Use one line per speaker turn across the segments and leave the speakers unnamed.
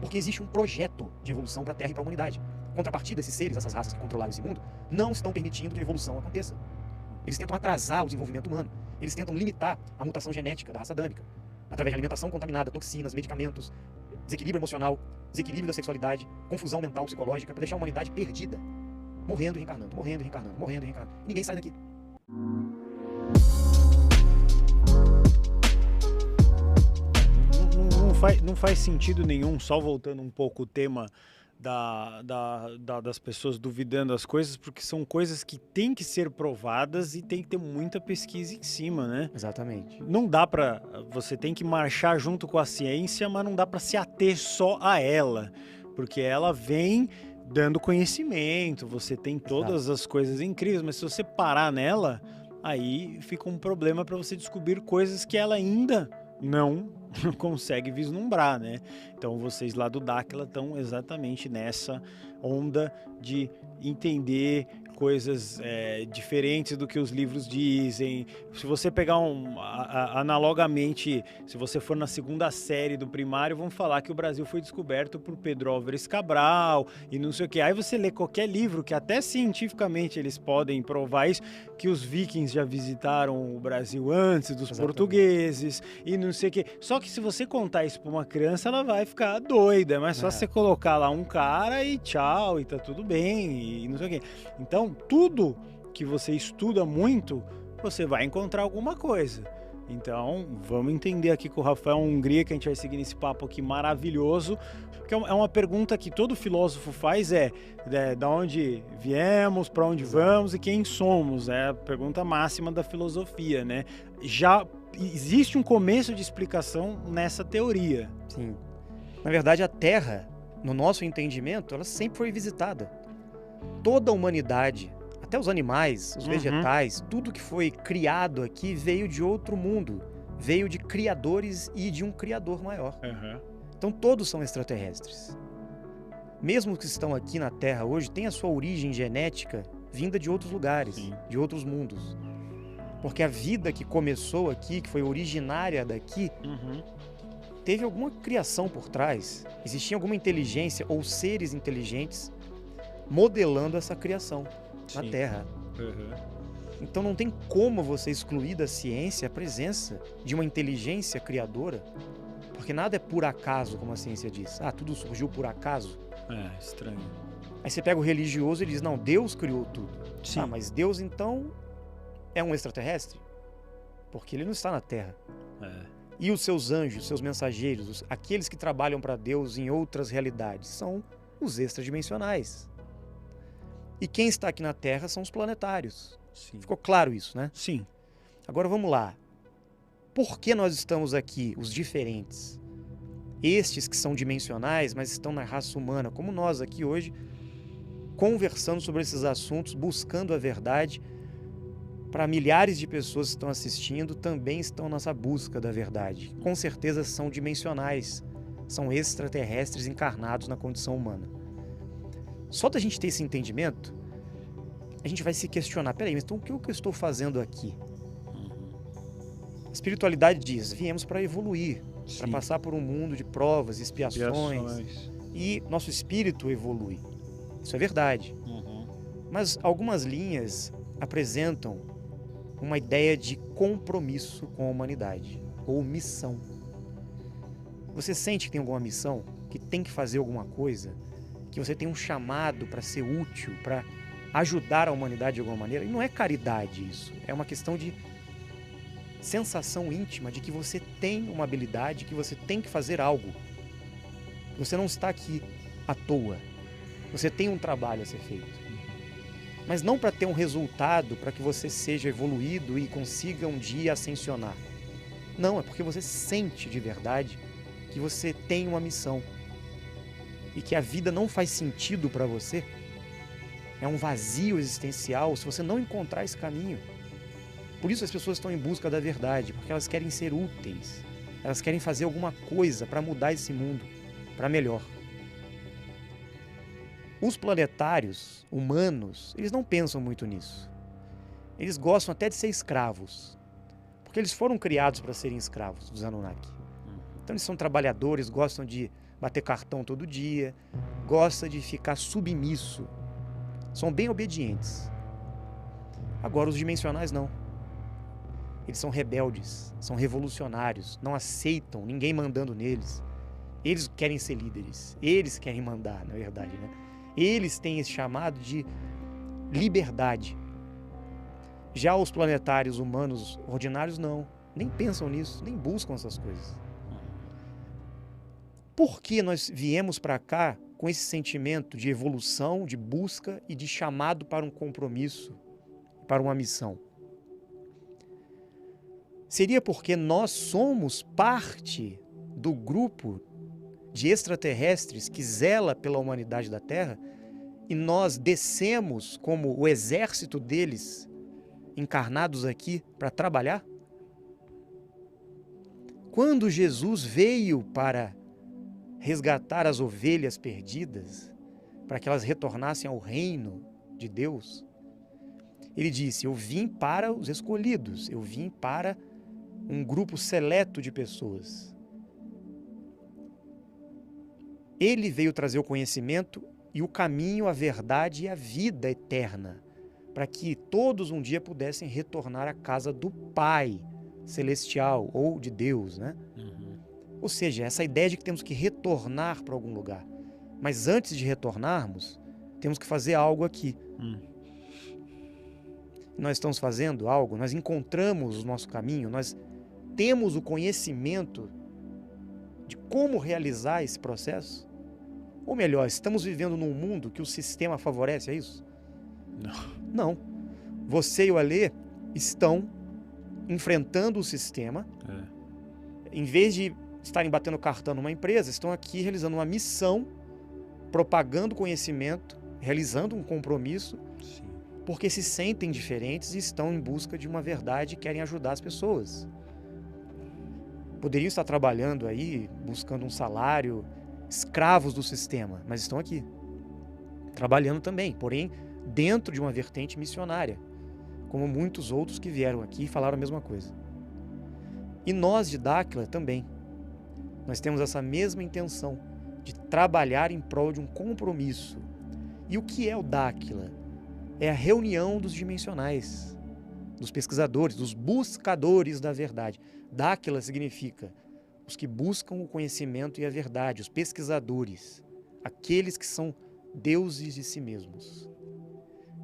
Porque existe um projeto de evolução para a Terra e para a humanidade. Contrapartida, esses seres, essas raças que controlaram esse mundo, não estão permitindo que a evolução aconteça. Eles tentam atrasar o desenvolvimento humano. Eles tentam limitar a mutação genética da raça adâmica. Através de alimentação contaminada, toxinas, medicamentos, desequilíbrio emocional, desequilíbrio da sexualidade, confusão mental, psicológica, para deixar a humanidade perdida. Morrendo e reencarnando, morrendo e reencarnando, morrendo e reencarnando. E ninguém sai daqui.
Não faz sentido nenhum, só voltando um pouco o tema das pessoas duvidando das coisas, porque são coisas que têm que ser provadas e tem que ter muita pesquisa em cima, né?
Exatamente.
Não dá pra... Você tem que marchar junto com a ciência, mas não dá pra se ater só a ela, porque ela vem dando conhecimento, você tem todas as coisas incríveis, mas se você parar nela, aí fica um problema para você descobrir coisas que ela ainda não consegue vislumbrar, né? Então vocês lá do Dáquila estão exatamente nessa onda de entender coisas diferentes do que os livros dizem. Se você pegar analogamente, se você for na segunda série do primário, vão falar que o Brasil foi descoberto por Pedro Álvares Cabral e não sei o que. Aí você lê qualquer livro, que até cientificamente eles podem provar isso, que os vikings já visitaram o Brasil antes dos portugueses e não sei o que. Só que se você contar isso para uma criança, ela vai ficar doida. É mais só você colocar lá um cara e tchau, e tá tudo bem, e não sei o que. Então, tudo que você estuda muito, você vai encontrar alguma coisa. Então, vamos entender aqui com o Rafael Hungria, que a gente vai seguir nesse papo aqui maravilhoso, porque é uma pergunta que todo filósofo faz, da onde viemos, para onde vamos e quem somos, é a pergunta máxima da filosofia, né? Já existe um começo de explicação nessa teoria.
Sim. Na verdade, a Terra, no nosso entendimento, ela sempre foi visitada. Toda a humanidade, até os animais, os vegetais, tudo que foi criado aqui veio de outro mundo, veio de criadores e de um criador maior. Então todos são extraterrestres. Mesmo os que estão aqui na Terra hoje, têm a sua origem genética vinda de outros lugares, de outros mundos. Porque a vida que começou aqui, que foi originária daqui, teve alguma criação por trás, existia alguma inteligência ou seres inteligentes modelando essa criação na Terra. Então não tem como você excluir da ciência a presença de uma inteligência criadora, porque nada é por acaso, como a ciência diz. Tudo surgiu por acaso.
É, estranho.
Aí você pega o religioso e diz, não, Deus criou tudo. Mas Deus então é um extraterrestre? Porque ele não está na Terra. E os seus anjos, seus mensageiros, aqueles que trabalham para Deus em outras realidades, são os extradimensionais. E quem está aqui na Terra são os planetários. Ficou claro isso, né?
Sim.
Agora vamos lá. Por que nós estamos aqui, os diferentes? Estes que são dimensionais, mas estão na raça humana, como nós aqui hoje, conversando sobre esses assuntos, buscando a verdade. Para milhares de pessoas que estão assistindo, também estão nessa busca da verdade. Com certeza são dimensionais, são extraterrestres encarnados na condição humana. Só da gente ter esse entendimento, a gente vai se questionar, peraí, mas então o que eu estou fazendo aqui? A espiritualidade diz, viemos para evoluir, para passar por um mundo de provas, expiações. E nosso espírito evolui. Isso é verdade. Mas algumas linhas apresentam uma ideia de compromisso com a humanidade, ou missão. Você sente que tem alguma missão, que tem que fazer alguma coisa, que você tem um chamado para ser útil, para ajudar a humanidade de alguma maneira? E não é caridade isso, é uma questão de sensação íntima de que você tem uma habilidade, que você tem que fazer algo. Você não está aqui à toa. Você tem um trabalho a ser feito. Mas não para ter um resultado, para que você seja evoluído e consiga um dia ascensionar. Não, é porque você sente de verdade que você tem uma missão. E que a vida não faz sentido para você. É um vazio existencial se você não encontrar esse caminho. Por isso as pessoas estão em busca da verdade, porque elas querem ser úteis. Elas querem fazer alguma coisa para mudar esse mundo, para melhor. Os planetários, humanos, eles não pensam muito nisso. Eles gostam até de ser escravos, porque eles foram criados para serem escravos dos Anunnaki. Então eles são trabalhadores, gostam de bater cartão todo dia, gosta de ficar submisso. São bem obedientes. Agora, os dimensionais não. Eles são rebeldes, são revolucionários, não aceitam ninguém mandando neles. Eles querem ser líderes, eles querem mandar, na verdade, né? Eles têm esse chamado de liberdade. Já os planetários humanos ordinários não, nem pensam nisso, nem buscam essas coisas. Por que nós viemos para cá com esse sentimento de evolução, de busca e de chamado para um compromisso, para uma missão? Seria porque nós somos parte do grupo de extraterrestres que zela pela humanidade da Terra e nós descemos como o exército deles encarnados aqui para trabalhar? Quando Jesus veio para resgatar as ovelhas perdidas, para que elas retornassem ao reino de Deus, ele disse: eu vim para os escolhidos, eu vim para um grupo seleto de pessoas. Ele veio trazer o conhecimento e o caminho, a verdade e a vida eterna, para que todos um dia pudessem retornar à casa do Pai celestial ou de Deus, né? Ou seja, essa ideia de que temos que retornar para algum lugar. Mas antes de retornarmos, temos que fazer algo aqui. Nós estamos fazendo algo, nós encontramos o nosso caminho, nós temos o conhecimento de como realizar esse processo? Ou melhor, estamos vivendo num mundo que o sistema favorece, é isso? Não. Você e o Alê estão enfrentando o sistema. Em vez de estarem batendo cartão numa empresa, estão aqui realizando uma missão, propagando conhecimento, realizando um compromisso, sim, porque se sentem diferentes e estão em busca de uma verdade e querem ajudar as pessoas. Poderiam estar trabalhando aí, buscando um salário, escravos do sistema, mas estão aqui, trabalhando também, porém dentro de uma vertente missionária, como muitos outros que vieram aqui e falaram a mesma coisa. E nós de Dáquila também. Nós temos essa mesma intenção de trabalhar em prol de um compromisso. E o que é o Dáquila? É a reunião dos dimensionais, dos pesquisadores, dos buscadores da verdade. Dáquila significa os que buscam o conhecimento e a verdade, os pesquisadores, aqueles que são deuses de si mesmos.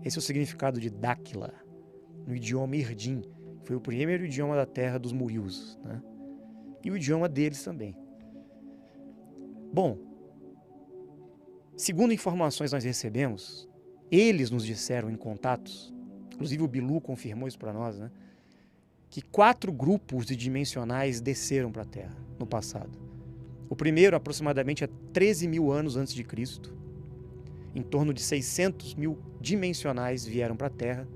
Esse é o significado de Dáquila, no idioma Irdim, que foi o primeiro idioma da terra dos Murius, né? E o idioma deles também. Bom, segundo informações nós recebemos, eles nos disseram em contatos, inclusive o Bilu confirmou isso para nós, né? Que 4 grupos de dimensionais desceram para a Terra no passado. O primeiro, aproximadamente há 13 mil anos antes de Cristo. Em torno de 600 mil dimensionais vieram para a Terra.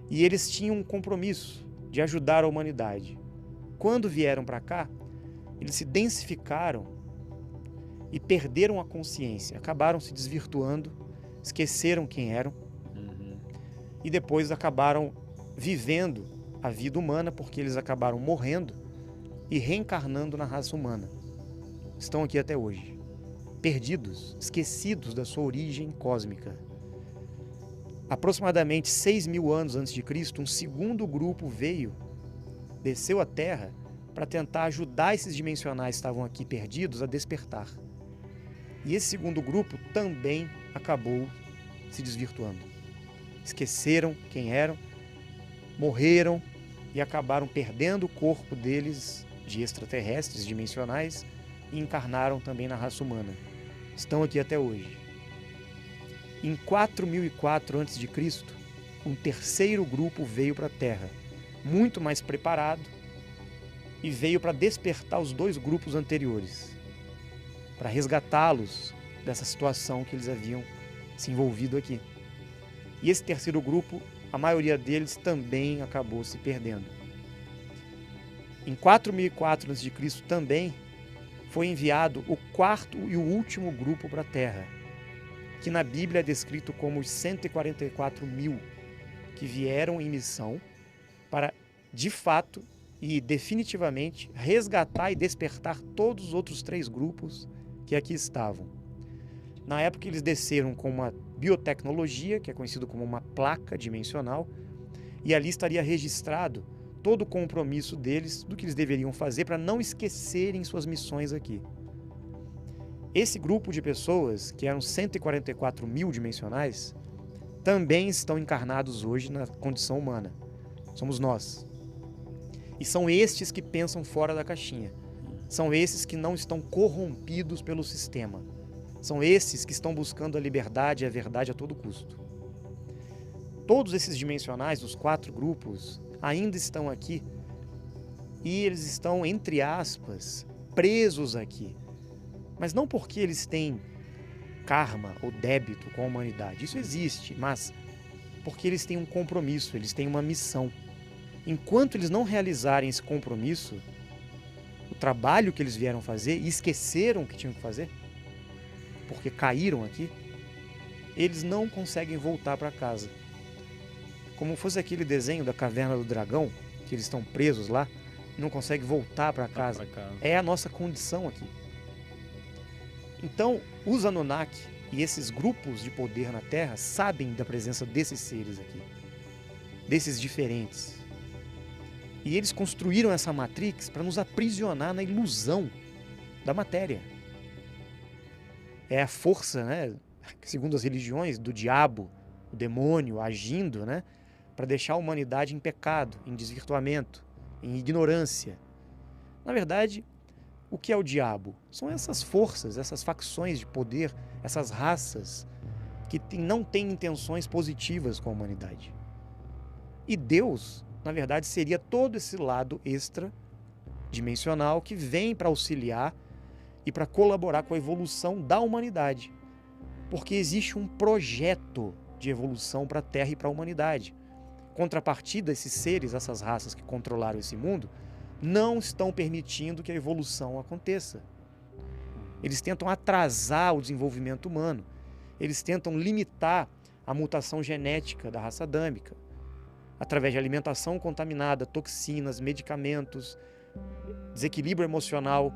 E eles tinham um compromisso de ajudar a humanidade. Quando vieram para cá, eles se densificaram e perderam a consciência. Acabaram se desvirtuando, esqueceram quem eram. E depois acabaram vivendo a vida humana, porque eles acabaram morrendo e reencarnando na raça humana. Estão aqui até hoje, perdidos, esquecidos da sua origem cósmica. Aproximadamente 6 mil anos antes de Cristo, um segundo grupo desceu à Terra para tentar ajudar esses dimensionais que estavam aqui perdidos a despertar. E esse segundo grupo também acabou se desvirtuando. Esqueceram quem eram, morreram e acabaram perdendo o corpo deles de extraterrestres dimensionais e encarnaram também na raça humana. Estão aqui até hoje. Em 4004 a.C., um terceiro grupo veio para a Terra, muito mais preparado, e veio para despertar os 2 grupos anteriores, para resgatá-los dessa situação que eles haviam se envolvido aqui. E esse terceiro grupo, a maioria deles também acabou se perdendo. Em 4004 a.C. também foi enviado o 4º e o último grupo para a Terra, que na Bíblia é descrito como os 144 mil que vieram em missão para, de fato e definitivamente, resgatar e despertar todos os outros 3 grupos que aqui estavam. Na época eles desceram com uma biotecnologia, que é conhecido como uma placa dimensional, e ali estaria registrado todo o compromisso deles do que eles deveriam fazer para não esquecerem suas missões aqui. Esse grupo de pessoas, que eram 144 mil dimensionais, também estão encarnados hoje na condição humana. Somos nós. E são estes que pensam fora da caixinha. São esses que não estão corrompidos pelo sistema. São esses que estão buscando a liberdade e a verdade a todo custo. Todos esses dimensionais dos 4 grupos ainda estão aqui e eles estão, entre aspas, presos aqui. Mas não porque eles têm karma ou débito com a humanidade. Isso existe, mas porque eles têm um compromisso, eles têm uma missão. Enquanto eles não realizarem esse compromisso, o trabalho que eles vieram fazer e esqueceram o que tinham que fazer, porque caíram aqui, eles não conseguem voltar para casa. Como fosse aquele desenho da Caverna do Dragão, que eles estão presos lá, não conseguem voltar para casa. É a nossa condição aqui. Então, os Anunnaki e esses grupos de poder na Terra sabem da presença desses seres aqui, desses diferentes. E eles construíram essa Matrix para nos aprisionar na ilusão da matéria. É a força, né, segundo as religiões, do diabo, o demônio agindo, né, para deixar a humanidade em pecado, em desvirtuamento, em ignorância. Na verdade, o que é o diabo? São essas forças, essas facções de poder, essas raças que não têm intenções positivas com a humanidade. E Deus, na verdade, seria todo esse lado extra-dimensional que vem para auxiliar e para colaborar com a evolução da humanidade. Porque existe um projeto de evolução para a Terra e para a humanidade. Contrapartida, esses seres, essas raças que controlaram esse mundo, não estão permitindo que a evolução aconteça. Eles tentam atrasar o desenvolvimento humano. Eles tentam limitar a mutação genética da raça adâmica, através de alimentação contaminada, toxinas, medicamentos, desequilíbrio emocional,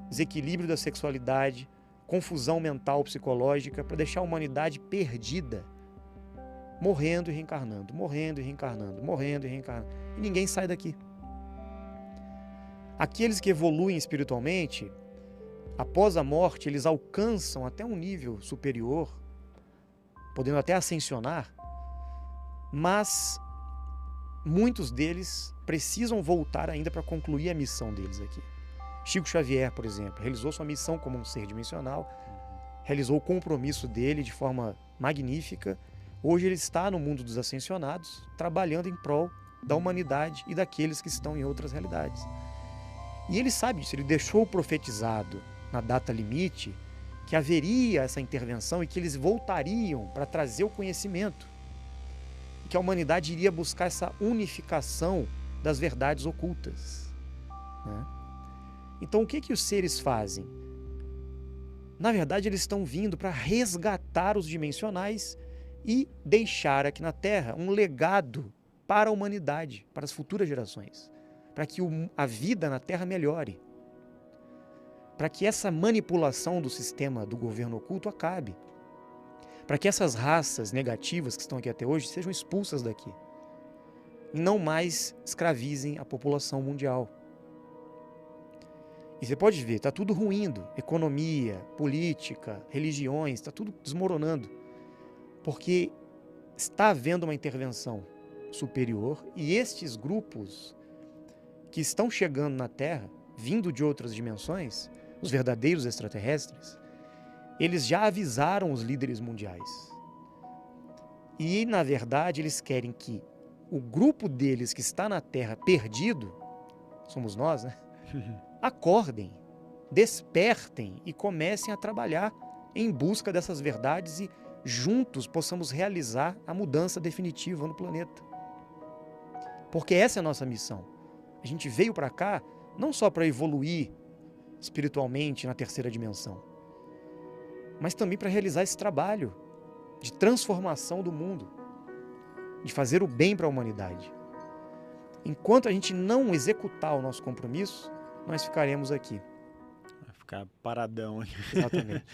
desequilíbrio da sexualidade, confusão mental, psicológica, para deixar a humanidade perdida, morrendo e reencarnando, morrendo e reencarnando, morrendo e reencarnando. E ninguém sai daqui. Aqueles que evoluem espiritualmente, após a morte, eles alcançam até um nível superior, podendo até ascensionar, mas muitos deles precisam voltar ainda para concluir a missão deles aqui. Chico Xavier, por exemplo, realizou sua missão como um ser dimensional, realizou o compromisso dele de forma magnífica. Hoje ele está no mundo dos ascensionados, trabalhando em prol da humanidade e daqueles que estão em outras realidades. E ele sabe disso, ele deixou profetizado na data limite que haveria essa intervenção e que eles voltariam para trazer o conhecimento. E que a humanidade iria buscar essa unificação das verdades ocultas, né? Então o que os seres fazem? Na verdade, eles estão vindo para resgatar os dimensionais e deixar aqui na Terra um legado para a humanidade, para as futuras gerações, para que a vida na Terra melhore, para que essa manipulação do sistema do governo oculto acabe, para que essas raças negativas que estão aqui até hoje sejam expulsas daqui e não mais escravizem a população mundial. E você pode ver, está tudo ruindo, economia, política, religiões, está tudo desmoronando, porque está havendo uma intervenção superior e estes grupos que estão chegando na Terra, vindo de outras dimensões, os verdadeiros extraterrestres, eles já avisaram os líderes mundiais. E, na verdade, eles querem que o grupo deles que está na Terra perdido, somos nós, né? Acordem, despertem e comecem a trabalhar em busca dessas verdades e juntos possamos realizar a mudança definitiva no planeta. Porque essa é a nossa missão. A gente veio para cá não só para evoluir espiritualmente na terceira dimensão, mas também para realizar esse trabalho de transformação do mundo, de fazer o bem para a humanidade. Enquanto a gente não executar o nosso compromisso, nós ficaremos aqui.
ficar paradão aqui.
Exatamente.